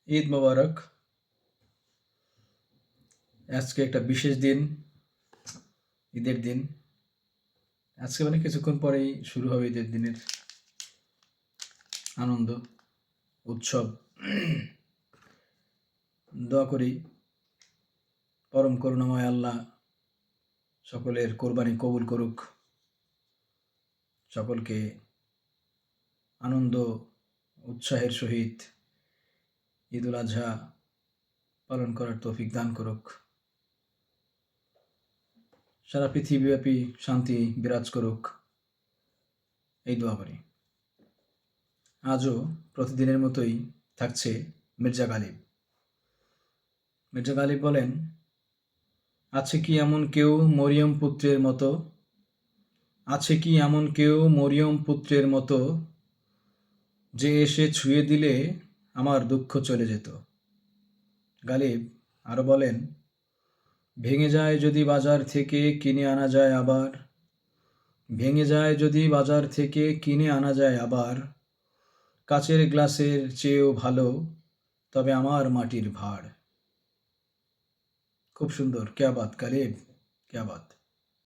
ঈদ মোবারক। আজকে একটা বিশেষ দিন, ঈদের দিন। আজকে মানে কিছুক্ষণ পরেই শুরু হবে ঈদের দিনের আনন্দ, উৎসব। দোয়া করি পরম করুণাময় আল্লাহ সকলের কোরবানি কবুল করুক, সকলকে আনন্দ উৎসাহের সহিত ঈদুল আজহা পালন করার তৌফিক দান করুক। সারা পৃথিবীব্যাপী শান্তি বিরাজ করুক, এই দোয়া করি। আজও প্রতিদিনের মতোই থাকছে মির্জা গালিব। মির্জা গালিব বলেন, আছে কি এমন কেউ মরিয়ম পুত্রের মতো, আছে কি এমন কেউ মরিয়ম পুত্রের মতো, যে এসে ছুঁয়ে দিলে আমার দুঃখ চলে যেত। গালিব আরও বলেন, ভেঙে যায় যদি বাজার থেকে কিনে আনা যায় আবার, ভেঙে যায় যদি বাজার থেকে কিনে আনা যায় আবার, কাচের গ্লাসের চেয়েও ভালো তবে আমার মাটির ভাঁড়। খুব সুন্দর, ক্যা বাত গালিব, ক্যা বাত।